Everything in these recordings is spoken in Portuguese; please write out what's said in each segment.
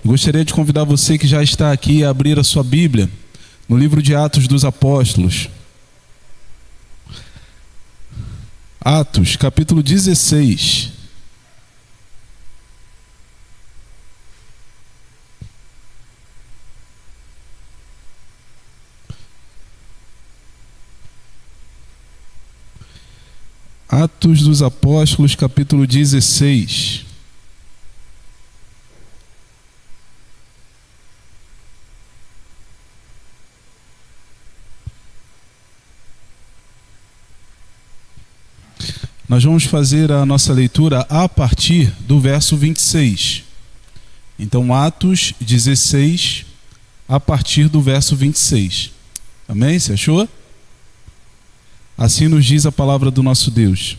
Gostaria de convidar você que já está aqui a abrir a sua Bíblia no livro de Atos dos Apóstolos. Atos, capítulo 16. Atos dos Apóstolos, capítulo 16. Nós vamos fazer a nossa leitura a partir do verso 26. Então, Atos 16, a partir do verso 26. Amém? Você achou? Assim nos diz a palavra do nosso Deus.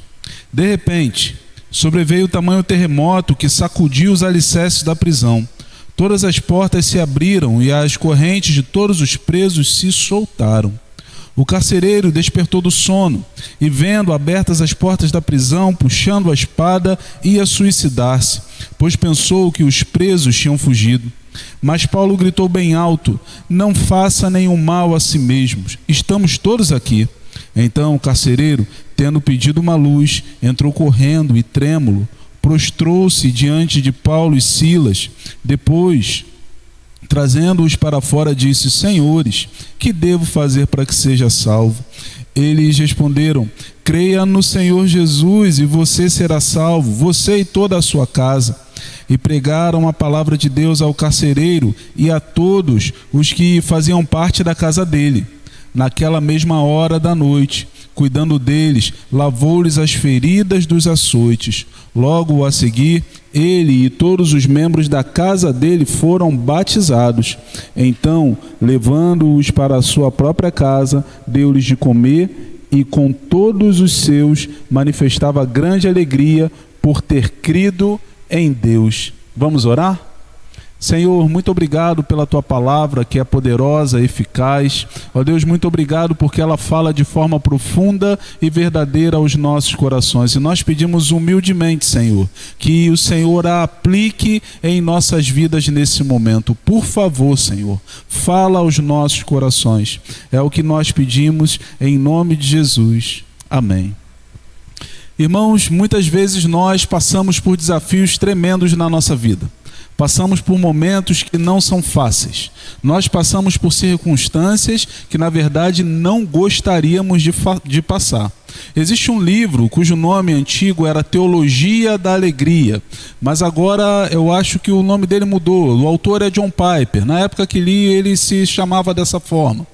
De repente, sobreveio tamanho terremoto que sacudiu os alicerces da prisão. Todas as portas se abriram e as correntes de todos os presos se soltaram. O carcereiro despertou do sono e, vendo abertas as portas da prisão, puxando a espada, ia suicidar-se, pois pensou que os presos tinham fugido. Mas Paulo gritou bem alto: não faça nenhum mal a si mesmos, estamos todos aqui. Então o carcereiro, tendo pedido uma luz, entrou correndo e trêmulo, prostrou-se diante de Paulo e Silas. Depois, trazendo-os para fora, disse: Senhores, que devo fazer para que seja salvo? Eles responderam: creia no Senhor Jesus e você será salvo, você e toda a sua casa. E pregaram a palavra de Deus ao carcereiro e a todos os que faziam parte da casa dele. Naquela mesma hora da noite, cuidando deles, lavou-lhes as feridas dos açoites. Logo a seguir, ele e todos os membros da casa dele foram batizados. Então, levando-os para a sua própria casa, deu-lhes de comer e com todos os seus manifestava grande alegria por ter crido em Deus. Vamos orar? Senhor, muito obrigado pela Tua palavra, que é poderosa, eficaz. Ó Deus, muito obrigado porque ela fala de forma profunda e verdadeira aos nossos corações. E nós pedimos humildemente, Senhor, que o Senhor a aplique em nossas vidas nesse momento. Por favor, Senhor, fala aos nossos corações. É o que nós pedimos em nome de Jesus. Amém. Irmãos, muitas vezes nós passamos por desafios tremendos na nossa vida. Passamos por momentos que não são fáceis. Nós passamos por circunstâncias que, na verdade, não gostaríamos de passar. Existe um livro cujo nome antigo era Teologia da Alegria, mas agora eu acho que o nome dele mudou. O autor é John Piper. Na época que li, ele se chamava dessa forma.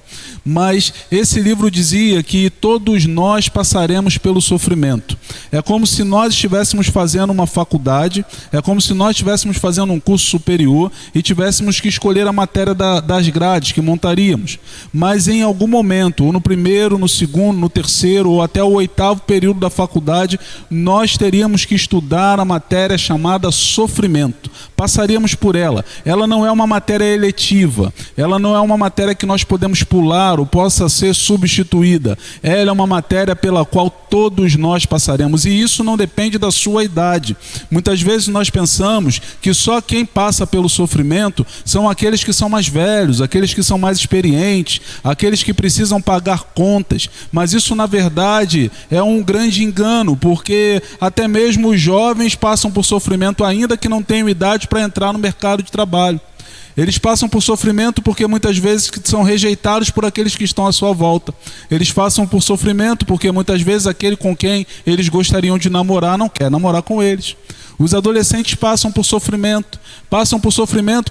Mas esse livro dizia que todos nós passaremos pelo sofrimento. É como se nós estivéssemos fazendo uma faculdade, é como se nós estivéssemos fazendo um curso superior e tivéssemos que escolher a matéria das grades que montaríamos. Mas em algum momento, ou no primeiro, no segundo, no terceiro, ou até o 8º período da faculdade, nós teríamos que estudar a matéria chamada sofrimento. Passaríamos por ela. Ela não é uma matéria eletiva, ela não é uma matéria que nós podemos pular ou possa ser substituída. Ela é uma matéria pela qual todos nós passaremos, e isso não depende da sua idade. Muitas vezes nós pensamos que só quem passa pelo sofrimento são aqueles que são mais velhos, aqueles que são mais experientes, aqueles que precisam pagar contas, mas isso na verdade é um grande engano, porque até mesmo os jovens passam por sofrimento ainda que não tenham idade para entrar no mercado de trabalho. Eles passam por sofrimento porque muitas vezes são rejeitados por aqueles que estão à sua volta. Eles passam por sofrimento porque muitas vezes aquele com quem eles gostariam de namorar não quer namorar com eles. Os adolescentes passam por sofrimento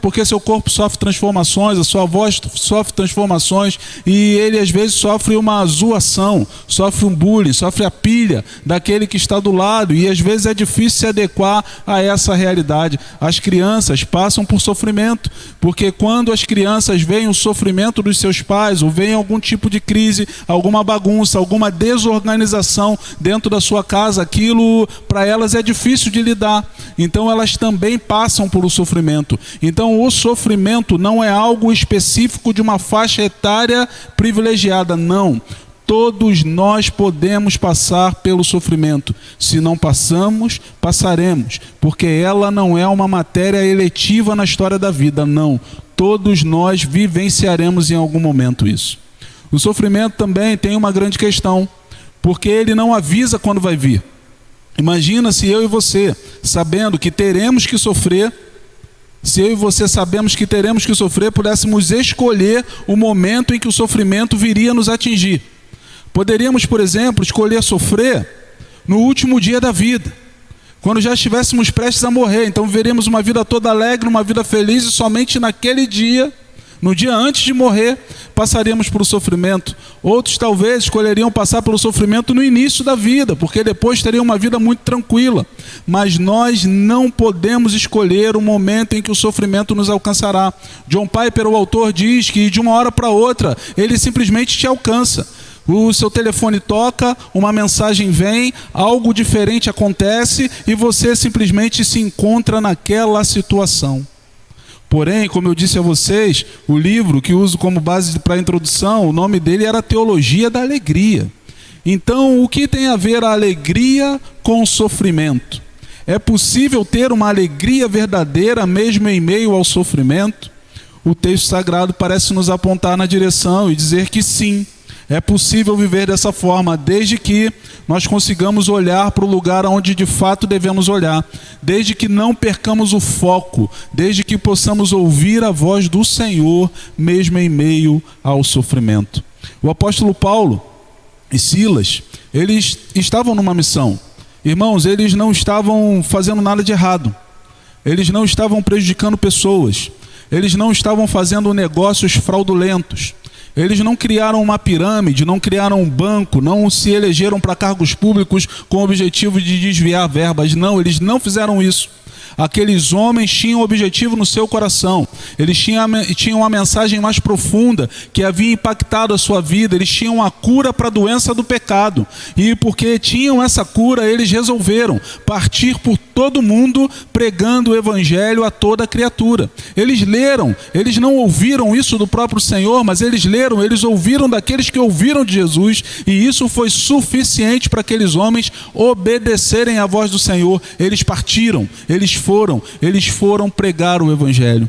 porque seu corpo sofre transformações, a sua voz sofre transformações e ele às vezes sofre uma zoação, sofre um bullying, sofre a pilha daquele que está do lado, e às vezes é difícil se adequar a essa realidade. As crianças passam por sofrimento porque quando as crianças veem o sofrimento dos seus pais ou veem algum tipo de crise, alguma bagunça, alguma desorganização dentro da sua casa, aquilo para elas é difícil de lidar. Então elas também passam por um sofrimento. Então o sofrimento não é algo específico de uma faixa etária privilegiada, não. Todos nós podemos passar pelo sofrimento. Se não passamos, passaremos, porque ela não é uma matéria eletiva na história da vida, não. Todos nós vivenciaremos em algum momento isso. O sofrimento também tem uma grande questão, porque ele não avisa quando vai vir. Imagina se eu e você, sabendo que teremos que sofrer, se eu e você sabemos que teremos que sofrer, pudéssemos escolher o momento em que o sofrimento viria nos atingir. Poderíamos, por exemplo, escolher sofrer no último dia da vida, quando já estivéssemos prestes a morrer. Então viveríamos uma vida toda alegre, uma vida feliz, e somente naquele dia, no dia antes de morrer, passaríamos pelo sofrimento. Outros talvez escolheriam passar pelo sofrimento no início da vida, porque depois teriam uma vida muito tranquila. Mas nós não podemos escolher o momento em que o sofrimento nos alcançará. John Piper, o autor, diz que de uma hora para outra, ele simplesmente te alcança. O seu telefone toca, uma mensagem vem, algo diferente acontece e você simplesmente se encontra naquela situação. Porém, como eu disse a vocês, o livro que uso como base para a introdução, o nome dele era Teologia da Alegria. Então, o que tem a ver a alegria com o sofrimento? É possível ter uma alegria verdadeira mesmo em meio ao sofrimento? O texto sagrado parece nos apontar na direção e dizer que sim. É possível viver dessa forma, desde que nós consigamos olhar para o lugar onde de fato devemos olhar, desde que não percamos o foco, desde que possamos ouvir a voz do Senhor, mesmo em meio ao sofrimento. O apóstolo Paulo e Silas, eles estavam numa missão. Irmãos, eles não estavam fazendo nada de errado. Eles não estavam prejudicando pessoas. Eles não estavam fazendo negócios fraudulentos. Eles não criaram uma pirâmide, não criaram um banco, não se elegeram para cargos públicos com o objetivo de desviar verbas. Não, eles não fizeram isso. Aqueles homens tinham um objetivo no seu coração. Eles tinham uma mensagem mais profunda que havia impactado a sua vida. Eles tinham a cura para a doença do pecado. E porque tinham essa cura, eles resolveram partir por todo mundo pregando o evangelho a toda criatura. Eles leram, eles não ouviram isso do próprio Senhor, mas eles leram, eles ouviram daqueles que ouviram de Jesus, e isso foi suficiente para aqueles homens obedecerem à voz do Senhor. Eles partiram, eles foram pregar o evangelho.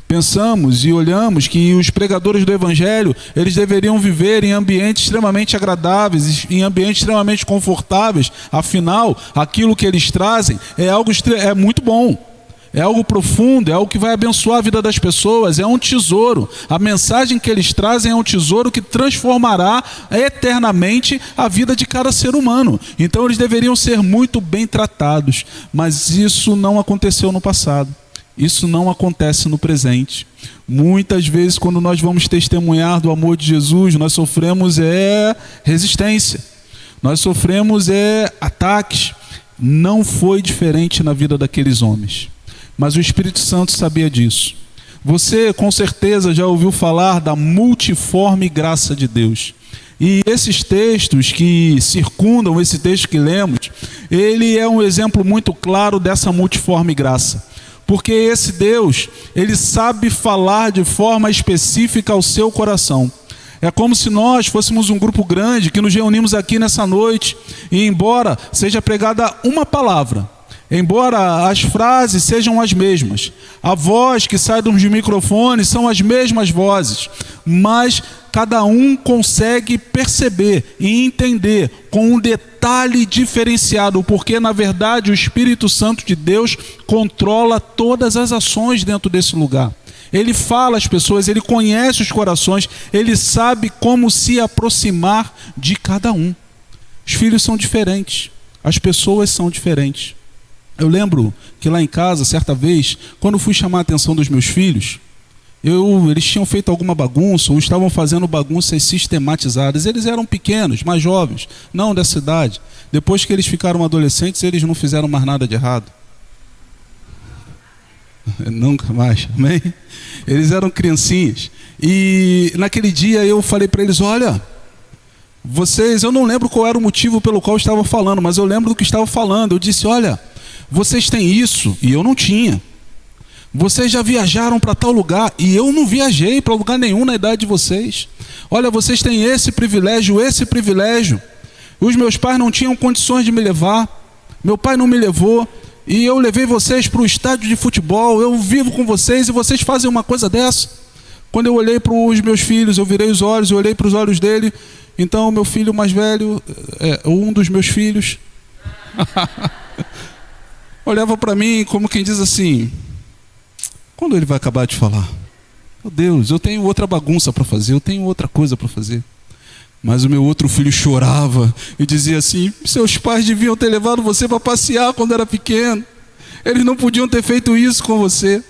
Pensamos e olhamos que os pregadores do evangelho, eles deveriam viver em ambientes extremamente agradáveis, em ambientes extremamente confortáveis. Afinal, aquilo que eles trazem é muito bom, é algo profundo, é algo que vai abençoar a vida das pessoas, é um tesouro. A mensagem que eles trazem é um tesouro que transformará eternamente a vida de cada ser humano. Então eles deveriam ser muito bem tratados, mas isso não aconteceu no passado. Isso não acontece no presente. Muitas vezes, quando nós vamos testemunhar do amor de Jesus, nós sofremos resistência, nós sofremos ataques. Não foi diferente na vida daqueles homens, mas o Espírito Santo sabia disso. Você com certeza já ouviu falar da multiforme graça de Deus. E esses textos que circundam esse texto que lemos, ele é um exemplo muito claro dessa multiforme graça. Porque esse Deus, ele sabe falar de forma específica ao seu coração. É como se nós fôssemos um grupo grande que nos reunimos aqui nessa noite, e embora seja pregada uma palavra, embora as frases sejam as mesmas, a voz que sai dos microfones são as mesmas vozes, mas cada um consegue perceber e entender com um detalhe diferenciado, porque na verdade o Espírito Santo de Deus controla todas as ações dentro desse lugar. Ele fala às pessoas, ele conhece os corações, ele sabe como se aproximar de cada um. Os filhos são diferentes, as pessoas são diferentes. Eu lembro que lá em casa, certa vez, quando fui chamar a atenção dos meus filhos, eles tinham feito alguma bagunça, ou estavam fazendo bagunças sistematizadas. Eles eram pequenos, mais jovens, não dessa idade. Depois que eles ficaram adolescentes, eles não fizeram mais nada de errado. Nunca mais, amém? Eles eram criancinhas. E naquele dia eu falei para eles, olha, eu não lembro qual era o motivo pelo qual eu estava falando, mas eu lembro do que estava falando. Eu disse, olha, vocês têm isso e eu não tinha. Vocês já viajaram para tal lugar e eu não viajei para lugar nenhum na idade de vocês. Olha, vocês têm esse privilégio. Os meus pais não tinham condições de me levar. Meu pai não me levou e eu levei vocês para o estádio de futebol. Eu vivo com vocês e vocês fazem uma coisa dessa. Quando eu olhei para os meus filhos, eu virei os olhos, eu olhei para os olhos dele. Então, meu filho mais velho, um dos meus filhos, olhava para mim como quem diz assim: quando ele vai acabar de falar? Meu Deus, eu tenho outra bagunça para fazer, eu tenho outra coisa para fazer. Mas o meu outro filho chorava e dizia assim: seus pais deviam ter levado você para passear quando era pequeno. Eles não podiam ter feito isso com você.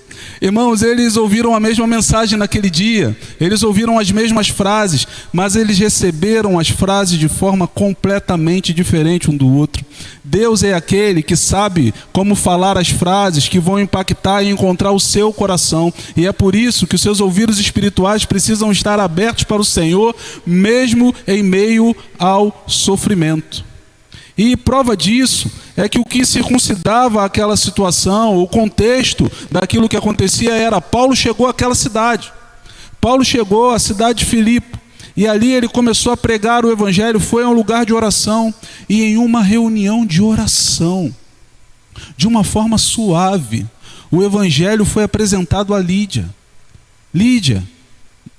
Irmãos, eles ouviram a mesma mensagem naquele dia, eles ouviram as mesmas frases, mas eles receberam as frases de forma completamente diferente um do outro. Deus é aquele que sabe como falar as frases que vão impactar e encontrar o seu coração, e é por isso que os seus ouvidos espirituais precisam estar abertos para o Senhor, mesmo em meio ao sofrimento. E prova disso é que o que circuncidava aquela situação, o contexto daquilo que acontecia era: Paulo chegou àquela cidade. Paulo chegou à cidade de Filipe e ali ele começou a pregar o evangelho, foi a um lugar de oração e em uma reunião de oração, de uma forma suave, o evangelho foi apresentado a Lídia. Lídia,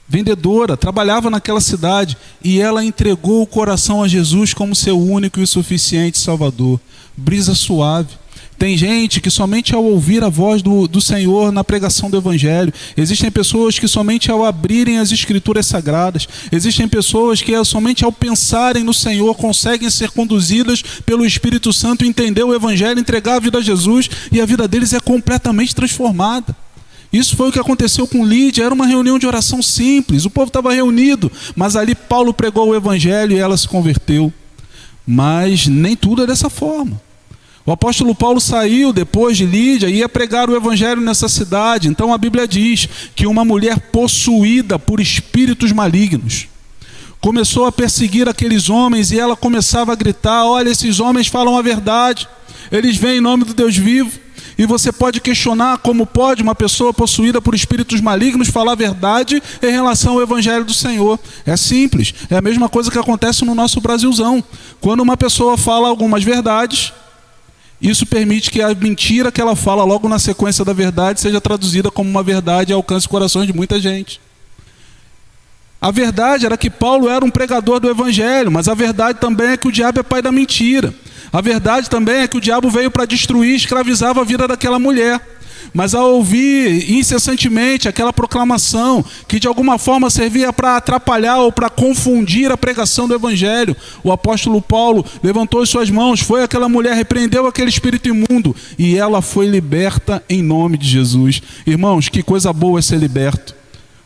vendedora, trabalhava naquela cidade e ela entregou o coração a Jesus como seu único e suficiente Salvador. Brisa suave. Tem gente que somente ao ouvir a voz do Senhor na pregação do Evangelho, existem pessoas que somente ao abrirem as Escrituras Sagradas, existem pessoas que somente ao pensarem no Senhor conseguem ser conduzidas pelo Espírito Santo, entender o Evangelho, entregar a vida a Jesus e a vida deles é completamente transformada. Isso foi o que aconteceu com Lídia. Era uma reunião de oração simples, o povo estava reunido, mas ali Paulo pregou o evangelho e ela se converteu. Mas nem tudo é dessa forma. O apóstolo Paulo saiu depois de Lídia e ia pregar o evangelho nessa cidade. Então a Bíblia diz que uma mulher possuída por espíritos malignos começou a perseguir aqueles homens e ela começava a gritar: olha, esses homens falam a verdade, eles vêm em nome do Deus vivo. E você pode questionar como pode uma pessoa possuída por espíritos malignos falar a verdade em relação ao evangelho do Senhor. É simples, é a mesma coisa que acontece no nosso Brasilzão. Quando uma pessoa fala algumas verdades, isso permite que a mentira que ela fala logo na sequência da verdade seja traduzida como uma verdade e alcance os corações de muita gente. A verdade era que Paulo era um pregador do evangelho, mas a verdade também é que o diabo é pai da mentira. A verdade também é que o diabo veio para destruir e escravizava a vida daquela mulher. Mas ao ouvir incessantemente aquela proclamação que de alguma forma servia para atrapalhar ou para confundir a pregação do evangelho, o apóstolo Paulo levantou as suas mãos, foi aquela mulher, repreendeu aquele espírito imundo e ela foi liberta em nome de Jesus. Irmãos, que coisa boa é ser liberto.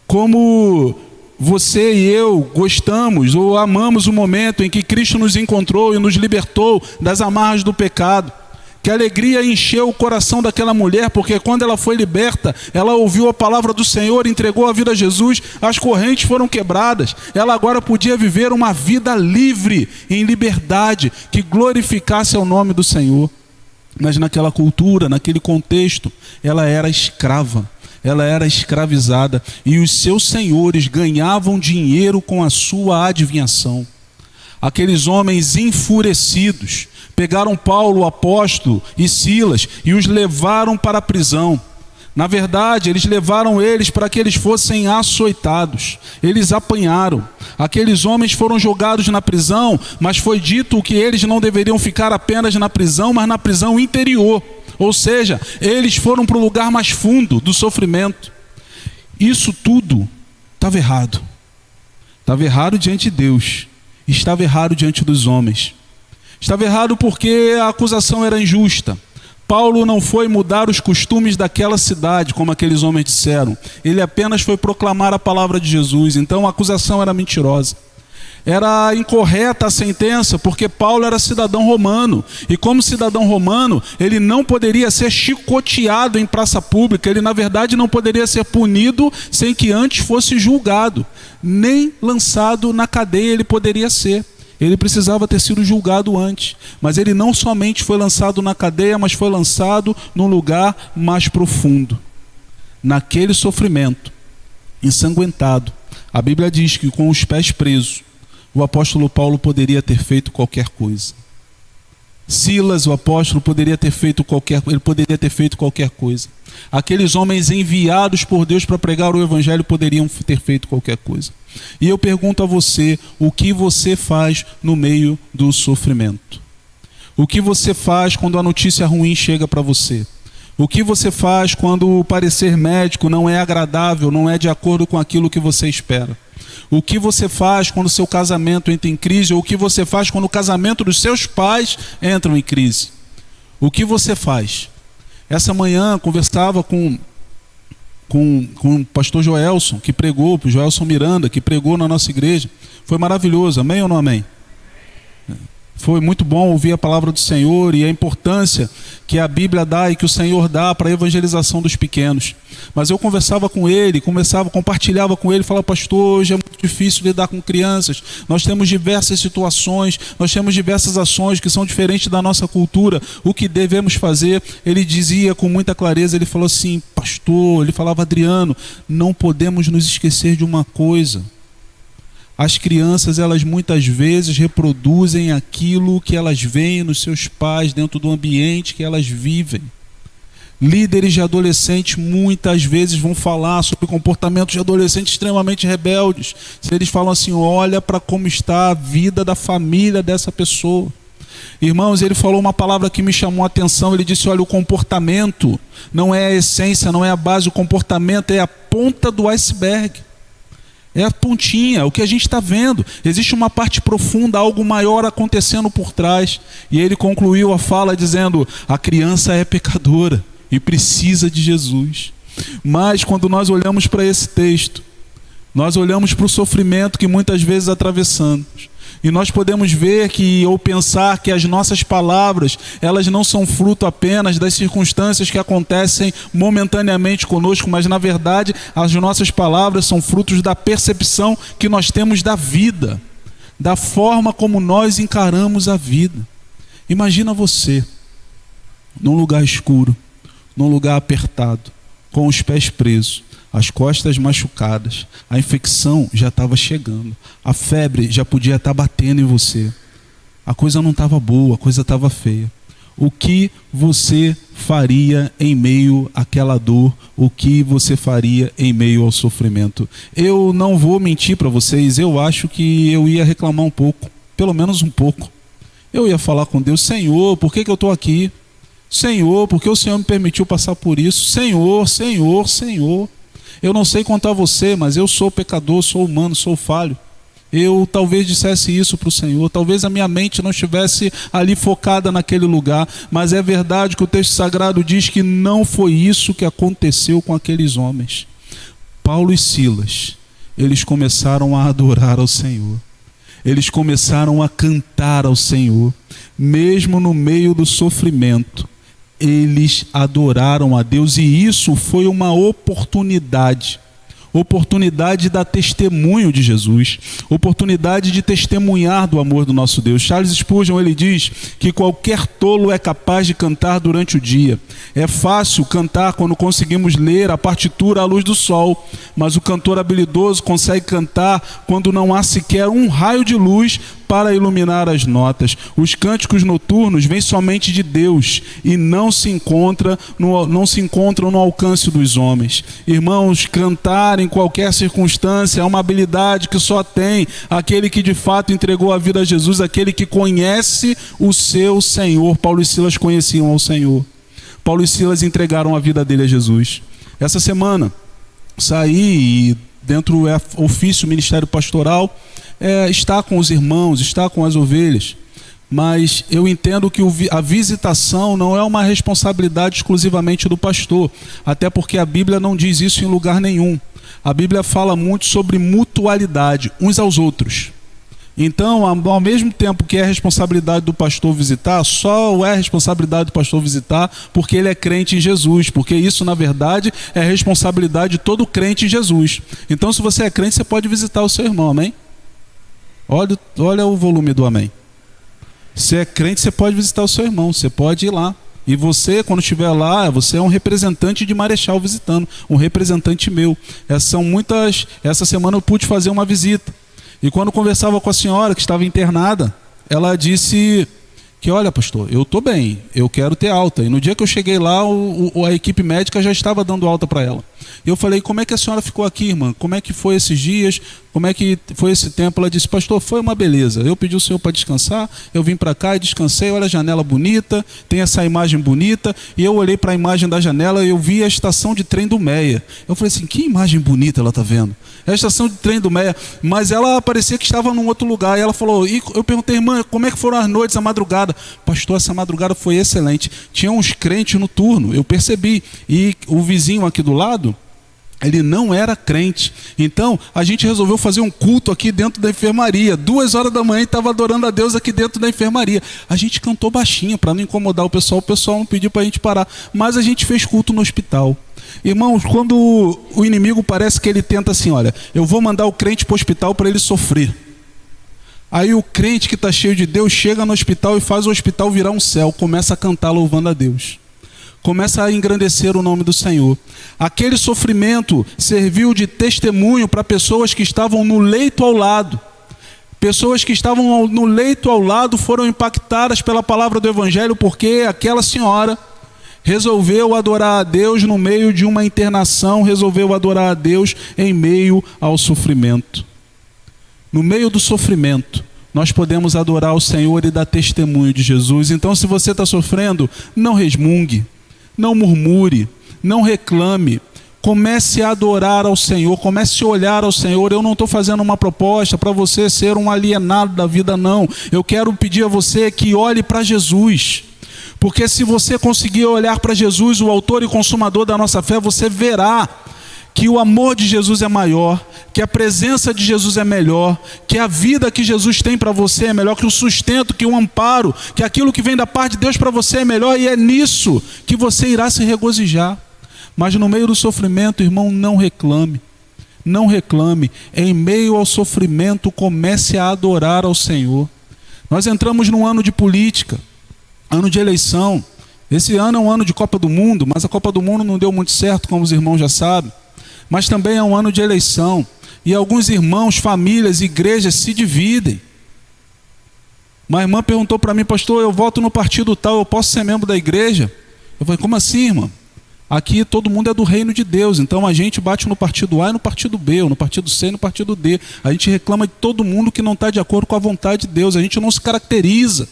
Como você e eu gostamos ou amamos o momento em que Cristo nos encontrou e nos libertou das amarras do pecado. Que alegria encheu o coração daquela mulher, porque quando ela foi liberta, ela ouviu a palavra do Senhor, entregou a vida a Jesus, as correntes foram quebradas. Ela agora podia viver uma vida livre, em liberdade, que glorificasse o nome do Senhor. Mas naquela cultura, naquele contexto, ela era escrava. Ela era escravizada e os seus senhores ganhavam dinheiro com a sua adivinhação. Aqueles homens enfurecidos pegaram Paulo, o apóstolo e Silas e os levaram para a prisão. Na verdade, eles levaram eles para que eles fossem açoitados. Eles apanharam. Aqueles homens foram jogados na prisão, mas foi dito que eles não deveriam ficar apenas na prisão, mas na prisão interior. Ou seja, eles foram para o lugar mais fundo do sofrimento. Isso tudo estava errado. Estava errado diante de Deus. Estava errado diante dos homens. Estava errado porque a acusação era injusta. Paulo não foi mudar os costumes daquela cidade, como aqueles homens disseram. Ele apenas foi proclamar a palavra de Jesus. Então a acusação era mentirosa. Era incorreta a sentença, porque Paulo era cidadão romano. E como cidadão romano, ele não poderia ser chicoteado em praça pública. Ele, na verdade, não poderia ser punido sem que antes fosse julgado. Nem lançado na cadeia ele poderia ser. Ele precisava ter sido julgado antes. Mas ele não somente foi lançado na cadeia, mas foi lançado num lugar mais profundo. naquele sofrimento, ensanguentado, a Bíblia diz que com os pés presos, o apóstolo Paulo poderia ter feito qualquer coisa. Silas, o apóstolo, poderia ter feito qualquer coisa. Aqueles homens enviados por Deus para pregar o evangelho poderiam ter feito qualquer coisa. E eu pergunto a você, o que você faz no meio do sofrimento? O que você faz quando a notícia ruim chega para você? O que você faz quando o parecer médico não é agradável, não é de acordo com aquilo que você espera? O que você faz quando o seu casamento entra em crise? Ou o que você faz quando o casamento dos seus pais entra em crise? O que você faz? Essa manhã conversava com o pastor Joelson, que pregou, o Joelson Miranda, que pregou na nossa igreja. Foi maravilhoso, amém ou não amém? Foi muito bom ouvir a palavra do Senhor e a importância que a Bíblia dá e que o Senhor dá para a evangelização dos pequenos. Mas eu conversava com ele, compartilhava com ele, falava, pastor, hoje é muito difícil lidar com crianças, nós temos diversas situações, nós temos diversas ações que são diferentes da nossa cultura, o que devemos fazer? Ele dizia com muita clareza, ele falou assim, pastor, ele falava, Adriano, não podemos nos esquecer de uma coisa. As crianças, elas muitas vezes reproduzem aquilo que elas veem nos seus pais, dentro do ambiente que elas vivem. Líderes de adolescentes muitas vezes vão falar sobre comportamentos de adolescentes extremamente rebeldes. Se eles falam assim, olha para como está a vida da família dessa pessoa. Irmãos, ele falou uma palavra que me chamou a atenção, ele disse, olha, o comportamento não é a essência, não é a base, o comportamento é a ponta do iceberg. É a pontinha, o que a gente está vendo. Existe uma parte profunda, algo maior acontecendo por trás. E ele concluiu a fala dizendo, a criança é pecadora e precisa de Jesus. Mas quando nós olhamos para esse texto, nós olhamos para o sofrimento que muitas vezes atravessamos. E nós podemos ver ou pensar que as nossas palavras, elas não são fruto apenas das circunstâncias que acontecem momentaneamente conosco, mas na verdade as nossas palavras são frutos da percepção que nós temos da vida, da forma como nós encaramos a vida. Imagina você, num lugar escuro, num lugar apertado, com os pés presos, as costas machucadas, a infecção já estava chegando, a febre já podia estar batendo em você, a coisa não estava boa, a coisa estava feia. O que você faria em meio àquela dor? O que você faria em meio ao sofrimento? Eu não vou mentir para vocês, eu acho que eu ia reclamar um pouco, pelo menos um pouco. Eu ia falar com Deus, Senhor, por que eu estou aqui? Senhor, por que o Senhor me permitiu passar por isso? Senhor, Senhor, Senhor. Eu não sei quanto a você, mas eu sou pecador, sou humano, sou falho. Eu talvez dissesse isso para o Senhor, talvez a minha mente não estivesse ali focada naquele lugar, mas é verdade que o texto sagrado diz que não foi isso que aconteceu com aqueles homens. Paulo e Silas, eles começaram a adorar ao Senhor. Eles começaram a cantar ao Senhor, mesmo no meio do sofrimento. Eles adoraram a Deus e isso foi uma oportunidade de dar testemunho de Jesus, oportunidade de testemunhar do amor do nosso Deus. Charles Spurgeon, ele diz que qualquer tolo é capaz de cantar durante o dia. É fácil cantar quando conseguimos ler a partitura à luz do sol, mas o cantor habilidoso consegue cantar quando não há sequer um raio de luz para iluminar as notas. Os cânticos noturnos vêm somente de Deus e não se encontram no alcance dos homens. Irmãos, cantar em qualquer circunstância é uma habilidade que só tem aquele que de fato entregou a vida a Jesus, aquele que conhece o seu Senhor. Paulo e Silas conheciam ao Senhor. Paulo e Silas entregaram a vida dele a Jesus. Essa semana saí e dentro do ofício ministério pastoral, está com os irmãos, está com as ovelhas, mas eu entendo que a visitação não é uma responsabilidade exclusivamente do pastor, até porque a Bíblia não diz isso em lugar nenhum. A Bíblia fala muito sobre mutualidade, uns aos outros. Então, ao mesmo tempo que é responsabilidade do pastor visitar, só é responsabilidade do pastor visitar porque ele é crente em Jesus, porque isso, na verdade, é responsabilidade de todo crente em Jesus. Então, se você é crente, você pode visitar o seu irmão, amém? Olha o volume do amém. Se é crente, você pode visitar o seu irmão, você pode ir lá. E você, quando estiver lá, você é um representante de Marechal visitando, um representante meu. Essa semana eu pude fazer uma visita. E quando conversava com a senhora que estava internada, ela disse que, olha, pastor, eu estou bem, eu quero ter alta. E no dia que eu cheguei lá, a equipe médica já estava dando alta para ela. E eu falei, como é que a senhora ficou aqui, irmã? Como é que foi esses dias? Como é que foi esse tempo? Ela disse, pastor, foi uma beleza. Eu pedi o senhor para descansar, eu vim para cá e descansei, olha a janela bonita, tem essa imagem bonita. E eu olhei para a imagem da janela e eu vi a estação de trem do Meia. Eu falei assim, que imagem bonita ela está vendo. É a estação de trem do Meia. Mas ela parecia que estava num outro lugar. E ela falou, e eu perguntei, irmã, como é que foram as noites, a madrugada? Pastor, essa madrugada foi excelente. Tinha uns crentes no turno, eu percebi. E o vizinho aqui do lado, ele não era crente. Então, a gente resolveu fazer um culto aqui dentro da enfermaria. 2 horas da manhã estava adorando a Deus aqui dentro da enfermaria. A gente cantou baixinho para não incomodar o pessoal não pediu para a gente parar. Mas a gente fez culto no hospital. Irmãos, quando o inimigo parece que ele tenta assim, olha, eu vou mandar o crente para o hospital para ele sofrer. Aí o crente que está cheio de Deus chega no hospital e faz o hospital virar um céu. Começa a cantar louvando a Deus. Começa a engrandecer o nome do Senhor. Aquele sofrimento serviu de testemunho para pessoas que estavam no leito ao lado. Pessoas que estavam no leito ao lado foram impactadas pela palavra do Evangelho, porque aquela senhora resolveu adorar a Deus no meio de uma internação, resolveu adorar a Deus em meio ao sofrimento. No meio do sofrimento, nós podemos adorar o Senhor e dar testemunho de Jesus. Então, se você está sofrendo, não resmungue. Não murmure, não reclame, comece a adorar ao Senhor, comece a olhar ao Senhor. Eu não estou fazendo uma proposta para você ser um alienado da vida, não. Eu quero pedir a você que olhe para Jesus, porque se você conseguir olhar para Jesus, o autor e consumador da nossa fé, você verá que o amor de Jesus é maior, que a presença de Jesus é melhor, que a vida que Jesus tem para você é melhor, que o sustento, que o amparo, que aquilo que vem da parte de Deus para você é melhor, e é nisso que você irá se regozijar. Mas no meio do sofrimento, irmão, não reclame. Não reclame. Em meio ao sofrimento, comece a adorar ao Senhor. Nós entramos num ano de política, ano de eleição. Esse ano é um ano de Copa do Mundo, mas a Copa do Mundo não deu muito certo, como os irmãos já sabem. Mas também é um ano de eleição. E alguns irmãos, famílias, igrejas se dividem. Uma irmã perguntou para mim, pastor, eu voto no partido tal, eu posso ser membro da igreja? Eu falei, como assim, irmã? Aqui todo mundo é do reino de Deus, então a gente bate no partido A e no partido B, ou no partido C e no partido D. A gente reclama de todo mundo que não está de acordo com a vontade de Deus. A gente não se caracteriza.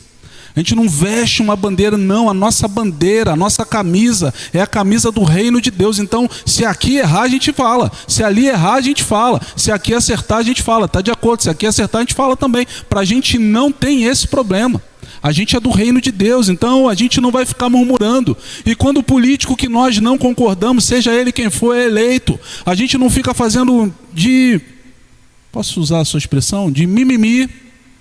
A gente não veste uma bandeira, não. A nossa bandeira, a nossa camisa é a camisa do reino de Deus. Então, se aqui errar, a gente fala. Se ali errar, a gente fala. Se aqui acertar, a gente fala. Está de acordo. Se aqui acertar, a gente fala também. Para a gente não tem esse problema. A gente é do reino de Deus, então a gente não vai ficar murmurando. E quando o político que nós não concordamos, seja ele quem for, é eleito, a gente não fica fazendo posso usar a sua expressão? De mimimi.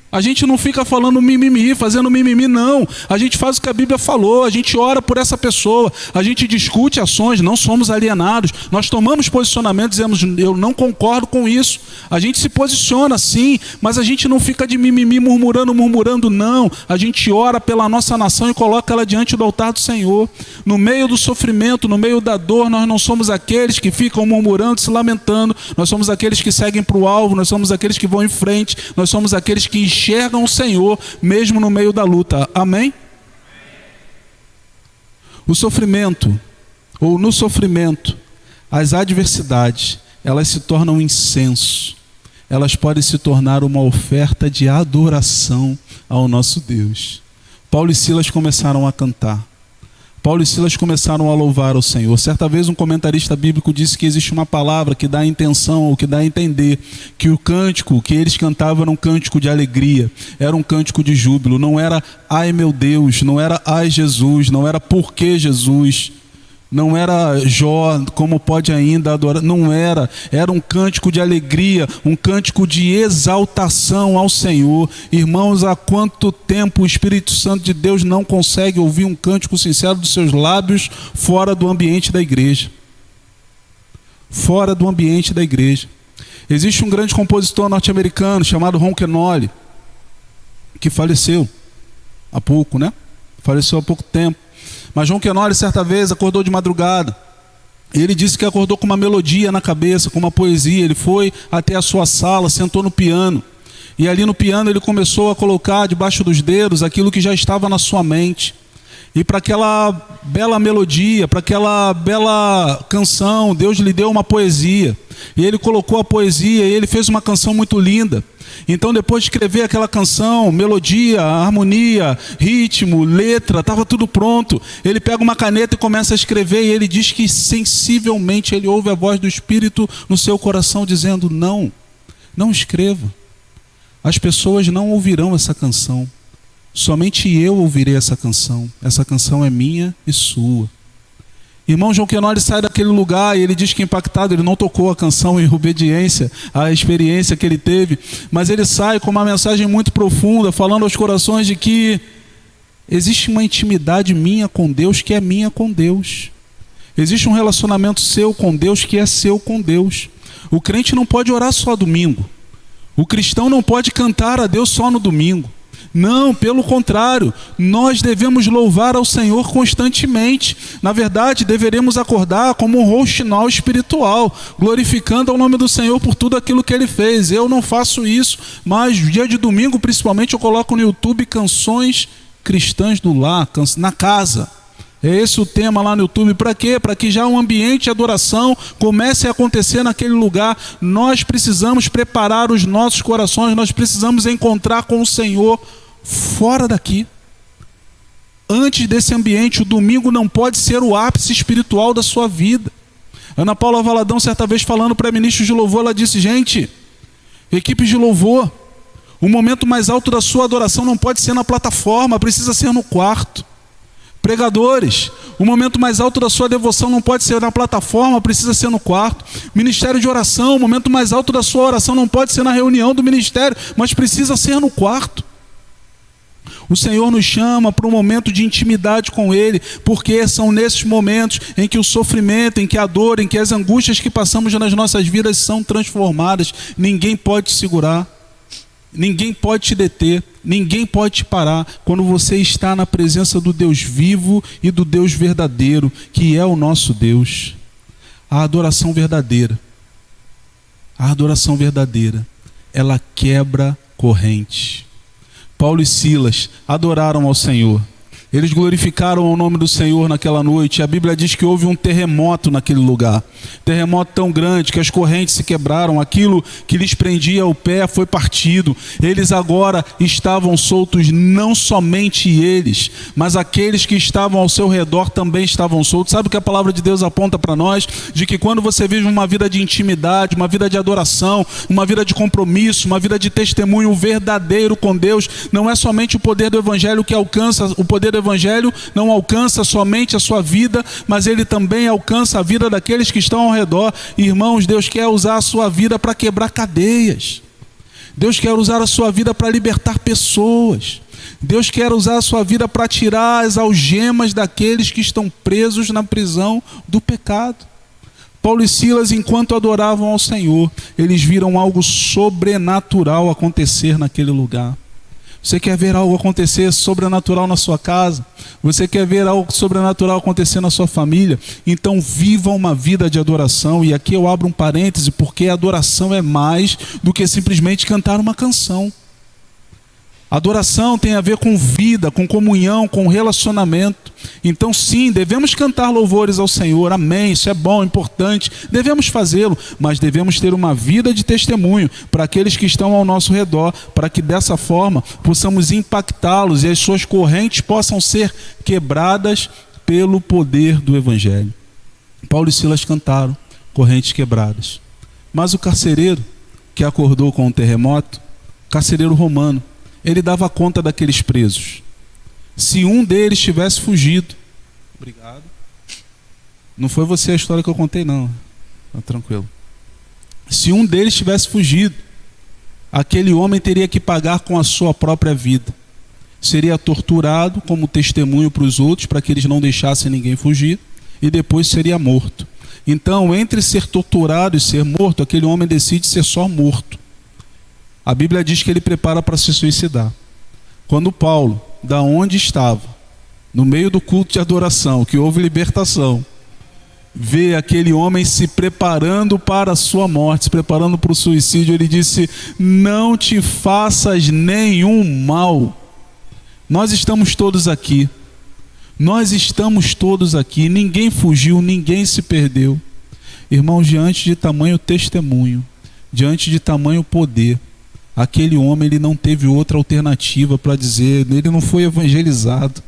A gente não fica falando mimimi, fazendo mimimi, não. A gente faz o que a Bíblia falou, a gente ora por essa pessoa, a gente discute ações, não somos alienados. Nós tomamos posicionamento, dizemos, eu não concordo com isso. A gente se posiciona sim, mas a gente não fica de mimimi, murmurando, não. A gente ora pela nossa nação e coloca ela diante do altar do Senhor. No meio do sofrimento, no meio da dor, nós não somos aqueles que ficam murmurando, se lamentando. Nós somos aqueles que seguem para o alvo, nós somos aqueles que vão em frente, nós somos aqueles que enxergam o Senhor mesmo no meio da luta. Amém? O sofrimento, ou no sofrimento, as adversidades, elas se tornam incenso. Elas podem se tornar uma oferta de adoração ao nosso Deus. Paulo e Silas começaram a cantar. Paulo e Silas começaram a louvar ao Senhor. Certa vez um comentarista bíblico disse que existe uma palavra que dá a intenção, ou que dá a entender, que o cântico que eles cantavam era um cântico de alegria, era um cântico de júbilo, não era ai meu Deus, não era ai Jesus, não era por que Jesus, não era Jó, como pode ainda adorar, não era, era um cântico de alegria, um cântico de exaltação ao Senhor. Irmãos, há quanto tempo o Espírito Santo de Deus não consegue ouvir um cântico sincero dos seus lábios fora do ambiente da igreja? Fora do ambiente da igreja. Existe um grande compositor norte-americano chamado Ron Kenoly, que faleceu há pouco, né? Faleceu há pouco tempo. Mas João Quenoli, certa vez, acordou de madrugada. E ele disse que acordou com uma melodia na cabeça, com uma poesia. Ele foi até a sua sala, sentou no piano. E ali no piano ele começou a colocar debaixo dos dedos aquilo que já estava na sua mente. E para aquela bela melodia, para aquela bela canção, Deus lhe deu uma poesia. E ele colocou a poesia e ele fez uma canção muito linda. Então, depois de escrever aquela canção, melodia, harmonia, ritmo, letra, estava tudo pronto. Ele pega uma caneta e começa a escrever, e ele diz que sensivelmente ele ouve a voz do Espírito no seu coração dizendo: não escreva. As pessoas não ouvirão essa canção. Somente eu ouvirei essa canção. Essa canção é minha e sua. Irmão João Quenoli sai daquele lugar e ele diz que impactado, ele não tocou a canção em obediência à experiência que ele teve, mas ele sai com uma mensagem muito profunda, falando aos corações de que existe uma intimidade minha com Deus que é minha com Deus. Existe um relacionamento seu com Deus que é seu com Deus. O crente não pode orar só domingo. O cristão não pode cantar a Deus só no domingo. Não, pelo contrário, nós devemos louvar ao Senhor constantemente. Na verdade, deveremos acordar como um rouxinol espiritual, glorificando ao nome do Senhor por tudo aquilo que Ele fez. Eu não faço isso, mas dia de domingo, principalmente, eu coloco no YouTube canções cristãs do lar, na casa. É esse o tema lá no YouTube. Para quê? Para que já um ambiente de adoração comece a acontecer naquele lugar. Nós precisamos preparar os nossos corações, nós precisamos encontrar com o Senhor fora daqui. Antes desse ambiente, o domingo não pode ser o ápice espiritual da sua vida. Ana Paula Valadão, certa vez falando para ministros de louvor, ela disse: gente, equipes de louvor, o momento mais alto da sua adoração não pode ser na plataforma, precisa ser no quarto. Pregadores, o momento mais alto da sua devoção não pode ser na plataforma, precisa ser no quarto. Ministério de oração, o momento mais alto da sua oração não pode ser na reunião do ministério, mas precisa ser no quarto. O Senhor nos chama para um momento de intimidade com Ele, porque são nesses momentos em que o sofrimento, em que a dor, em que as angústias que passamos nas nossas vidas são transformadas. Ninguém pode te segurar, ninguém pode te deter, ninguém pode te parar quando você está na presença do Deus vivo e do Deus verdadeiro, que é o nosso Deus. A adoração verdadeira, ela quebra corrente. Paulo e Silas adoraram ao Senhor. Eles glorificaram o nome do Senhor naquela noite. A Bíblia diz que houve um terremoto naquele lugar. Terremoto tão grande que as correntes se quebraram. Aquilo que lhes prendia o pé foi partido. Eles agora estavam soltos, não somente eles, mas aqueles que estavam ao seu redor também estavam soltos. Sabe o que a palavra de Deus aponta para nós? De que quando você vive uma vida de intimidade, uma vida de adoração, uma vida de compromisso, uma vida de testemunho verdadeiro com Deus, não é somente o poder do Evangelho que alcança. O poder do Evangelho não alcança somente a sua vida, mas ele também alcança a vida daqueles que estão ao redor. Irmãos, Deus quer usar a sua vida para quebrar cadeias. Deus quer usar a sua vida para libertar pessoas. Deus quer usar a sua vida para tirar as algemas daqueles que estão presos na prisão do pecado. Paulo e Silas, enquanto adoravam ao Senhor, eles viram algo sobrenatural acontecer naquele lugar. Você quer ver algo acontecer sobrenatural na sua casa? Você quer ver algo sobrenatural acontecer na sua família? Então viva uma vida de adoração. E aqui eu abro um parêntese, porque a adoração é mais do que simplesmente cantar uma canção. Adoração tem a ver com vida, com comunhão, com relacionamento. Então sim, devemos cantar louvores ao Senhor, amém, isso é bom, importante, devemos fazê-lo, mas devemos ter uma vida de testemunho para aqueles que estão ao nosso redor, para que dessa forma possamos impactá-los e as suas correntes possam ser quebradas pelo poder do Evangelho. Paulo e Silas cantaram, correntes quebradas. Mas o carcereiro que acordou com o terremoto, carcereiro romano, ele dava conta daqueles presos. Se um deles tivesse fugido, obrigado. Não foi você a história que eu contei, não. Tá tranquilo. Se um deles tivesse fugido, aquele homem teria que pagar com a sua própria vida. Seria torturado como testemunho para os outros, para que eles não deixassem ninguém fugir, e depois seria morto. Então, entre ser torturado e ser morto, aquele homem decide ser só morto. A Bíblia diz que ele prepara para se suicidar. Quando Paulo, da onde estava, no meio do culto de adoração, que houve libertação, vê aquele homem se preparando para a sua morte, se preparando para o suicídio, ele disse: não te faças nenhum mal. Nós estamos todos aqui. Nós estamos todos aqui. Ninguém fugiu, ninguém se perdeu. Irmãos, diante de tamanho testemunho, diante de tamanho poder, aquele homem, ele não teve outra alternativa para dizer, ele não foi evangelizado.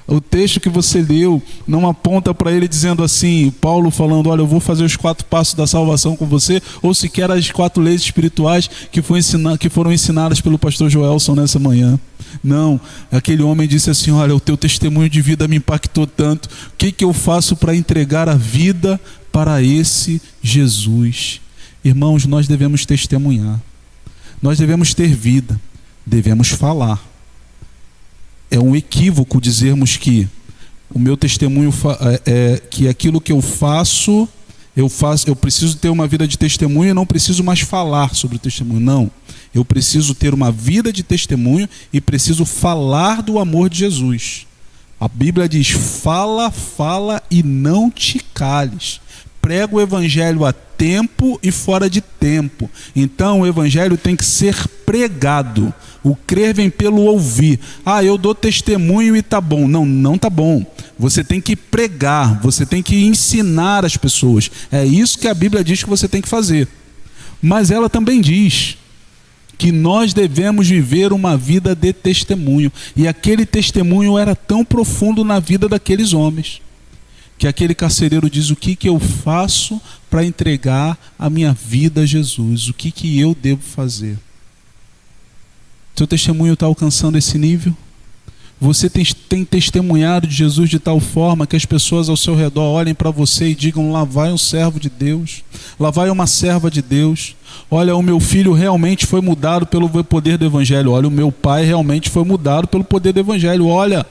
O texto que você leu não aponta para ele dizendo assim, Paulo falando: olha, eu vou fazer os 4 passos da salvação com você, ou sequer as 4 leis espirituais que foram ensinadas pelo pastor Joelson nessa manhã. Não, aquele homem disse assim: olha, o teu testemunho de vida me impactou tanto, o que eu faço para entregar a vida para esse Jesus? Irmãos, nós devemos testemunhar, nós devemos ter vida, devemos falar. É um equívoco dizermos que o meu testemunho que aquilo que eu preciso ter uma vida de testemunho e não preciso mais falar sobre o testemunho. Não, eu preciso ter uma vida de testemunho e preciso falar do amor de Jesus. A Bíblia diz: fala, fala e não te cales. Prega o evangelho a tempo e fora de tempo. Então o evangelho tem que ser pregado. O crer vem pelo ouvir. Ah, eu dou testemunho e tá bom. Não, não tá bom. Você tem que pregar, você tem que ensinar as pessoas. É isso que a Bíblia diz que você tem que fazer. Mas ela também diz que nós devemos viver uma vida de testemunho. E aquele testemunho era tão profundo na vida daqueles homens, que aquele carcereiro diz: o que eu faço para entregar a minha vida a Jesus? O que eu devo fazer? Seu testemunho está alcançando esse nível? Você tem testemunhado de Jesus de tal forma que as pessoas ao seu redor olhem para você e digam: lá vai um servo de Deus, lá vai uma serva de Deus. Olha, o meu filho realmente foi mudado pelo poder do Evangelho. Olha, o meu pai realmente foi mudado pelo poder do Evangelho. Olha,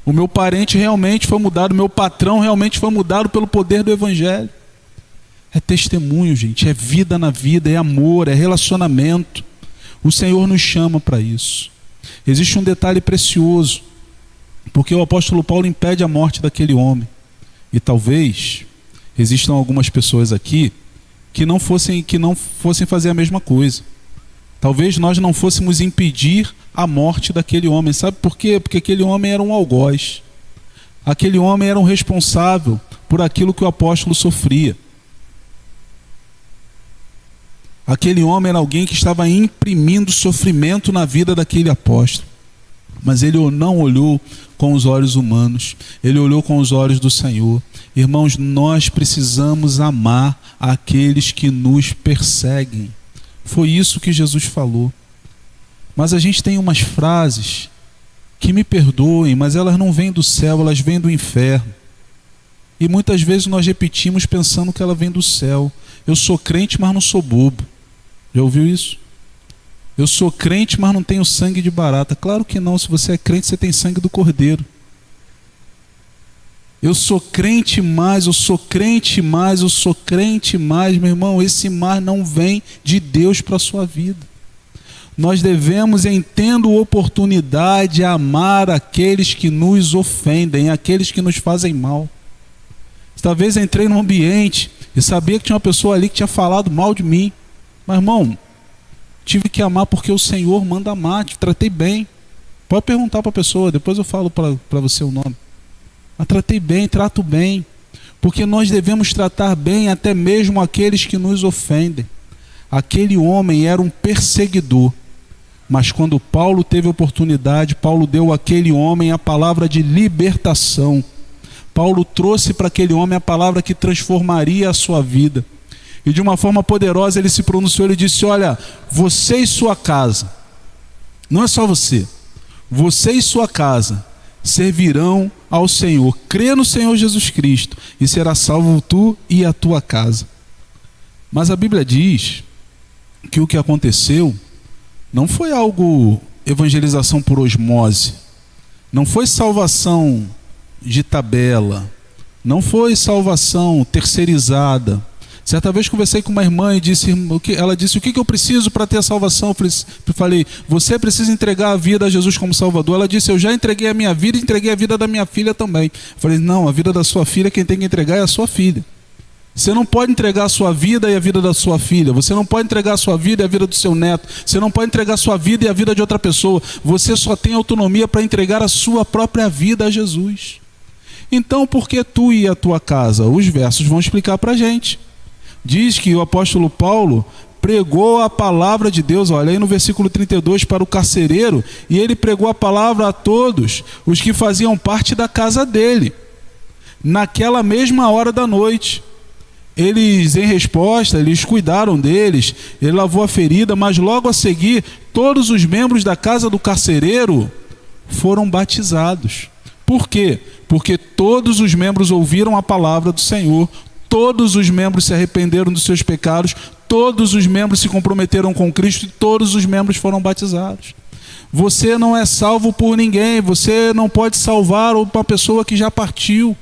o meu parente realmente foi mudado, o meu patrão realmente foi mudado pelo poder do Evangelho. É testemunho, gente, é vida na vida, é amor, é relacionamento. O Senhor nos chama para isso. Existe um detalhe precioso, porque o apóstolo Paulo impede a morte daquele homem. E talvez existam algumas pessoas aqui que não fossem fazer a mesma coisa. Talvez nós não fôssemos impedir a morte daquele homem. Sabe por quê? Porque aquele homem era um algoz. Aquele homem era um responsável por aquilo que o apóstolo sofria. Aquele homem era alguém que estava imprimindo sofrimento na vida daquele apóstolo. Mas ele não olhou com os olhos humanos, ele olhou com os olhos do Senhor. Irmãos, nós precisamos amar aqueles que nos perseguem. Foi isso que Jesus falou. Mas a gente tem umas frases que, me perdoem, mas elas não vêm do céu, elas vêm do inferno. E muitas vezes nós repetimos pensando que ela vem do céu. Eu sou crente, mas não sou bobo. Já ouviu isso? Eu sou crente, mas não tenho sangue de barata. Claro que não. Se você é crente, você tem sangue do Cordeiro. Eu sou crente mais, eu sou crente mais, eu sou crente mais. Meu irmão, esse mais não vem de Deus para a sua vida. Nós devemos, em tendo oportunidade, amar aqueles que nos ofendem, aqueles que nos fazem mal. Talvez eu entrei num ambiente e sabia que tinha uma pessoa ali que tinha falado mal de mim. Mas, irmão, tive que amar porque o Senhor manda amar, te tratei bem. Pode perguntar para a pessoa, depois eu falo para você o nome. Mas tratei bem, trato bem. Porque nós devemos tratar bem até mesmo aqueles que nos ofendem. Aquele homem era um perseguidor. Mas quando Paulo teve oportunidade, Paulo deu àquele homem a palavra de libertação. Paulo trouxe para aquele homem a palavra que transformaria a sua vida. E de uma forma poderosa ele se pronunciou, ele disse: olha, você e sua casa, não é só você e sua casa servirão ao Senhor. Crê no Senhor Jesus Cristo e será salvo tu e a tua casa. Mas a Bíblia diz que o que aconteceu não foi algo evangelização por osmose, não foi salvação de tabela, não foi salvação terceirizada. Certa vez conversei com uma irmã e ela disse: o que eu preciso para ter a salvação? Eu falei: você precisa entregar a vida a Jesus como Salvador. Ela disse: eu já entreguei a minha vida e entreguei a vida da minha filha também. Eu falei: não, a vida da sua filha, quem tem que entregar é a sua filha. Você não pode entregar a sua vida e a vida da sua filha. Você não pode entregar a sua vida e a vida do seu neto. Você não pode entregar a sua vida e a vida de outra pessoa. Você só tem autonomia para entregar a sua própria vida a Jesus. Então, por que tu e a tua casa? Os versos vão explicar para a gente. Diz que o apóstolo Paulo pregou a palavra de Deus, olha aí no versículo 32, para o carcereiro, e ele pregou a palavra a todos os que faziam parte da casa dele, naquela mesma hora da noite. Eles, em resposta, eles cuidaram deles, ele lavou a ferida, mas logo a seguir, todos os membros da casa do carcereiro foram batizados. Por quê? Porque todos os membros ouviram a palavra do Senhor, todos os membros se arrependeram dos seus pecados, todos os membros se comprometeram com Cristo e todos os membros foram batizados. Você não é salvo por ninguém, você não pode salvar uma pessoa que já partiu.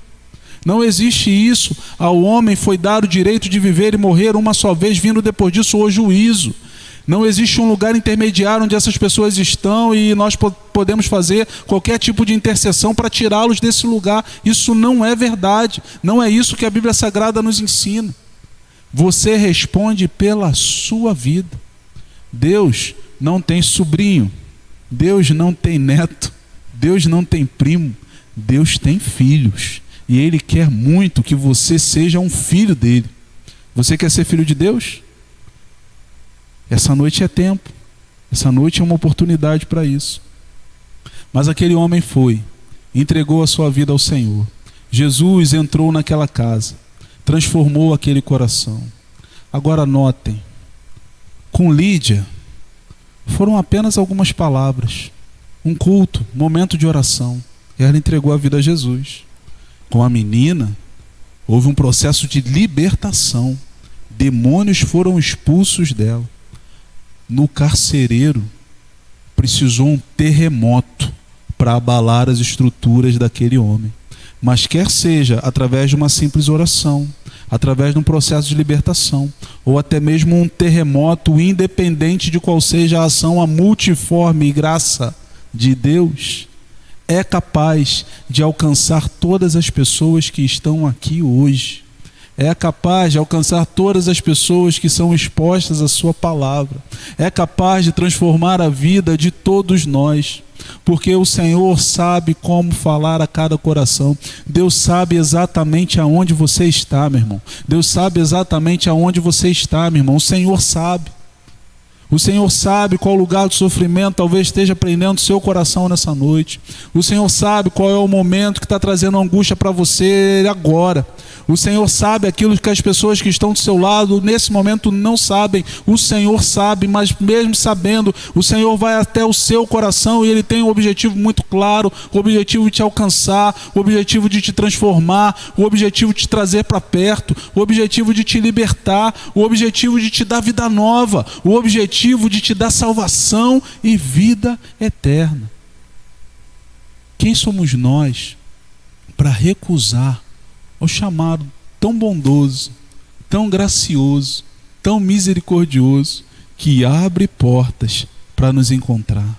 Não existe isso. Ao homem foi dado o direito de viver e morrer uma só vez, vindo depois disso o juízo. Não existe um lugar intermediário onde essas pessoas estão e nós podemos fazer qualquer tipo de intercessão para tirá-los desse lugar. Isso não é verdade. Não é isso que a Bíblia Sagrada nos ensina. Você responde pela sua vida. Deus não tem sobrinho. Deus não tem neto. Deus não tem primo. Deus tem filhos. E Ele quer muito que você seja um filho dele. Você quer ser filho de Deus? Essa noite é tempo. Essa noite é uma oportunidade para isso. Mas aquele homem foi, entregou a sua vida ao Senhor. Jesus entrou naquela casa, transformou aquele coração. Agora notem, com Lídia, foram apenas algumas palavras. Um culto, momento de oração. E ela entregou a vida a Jesus. Com a menina, houve um processo de libertação. Demônios foram expulsos dela. No carcereiro, precisou um terremoto para abalar as estruturas daquele homem. Mas quer seja através de uma simples oração, através de um processo de libertação, ou até mesmo um terremoto, independente de qual seja a ação, a multiforme graça de Deus, é capaz de alcançar todas as pessoas que estão aqui hoje. É capaz de alcançar todas as pessoas que são expostas à sua palavra. É capaz de transformar a vida de todos nós. Porque o Senhor sabe como falar a cada coração. Deus sabe exatamente aonde você está, meu irmão. Deus sabe exatamente aonde você está, meu irmão. O Senhor sabe. O Senhor sabe qual lugar de sofrimento talvez esteja prendendo seu coração nessa noite. O Senhor sabe qual é o momento que está trazendo angústia para você agora. O Senhor sabe aquilo que as pessoas que estão do seu lado nesse momento não sabem. O Senhor sabe, mas mesmo sabendo, o Senhor vai até o seu coração e Ele tem um objetivo muito claro, o objetivo de te alcançar, o objetivo de te transformar, o objetivo de te trazer para perto, o objetivo de te libertar, o objetivo de te dar vida nova, o objetivo de te dar salvação e vida eterna. Quem somos nós para recusar ao chamado tão bondoso, tão gracioso, tão misericordioso, que abre portas para nos encontrar?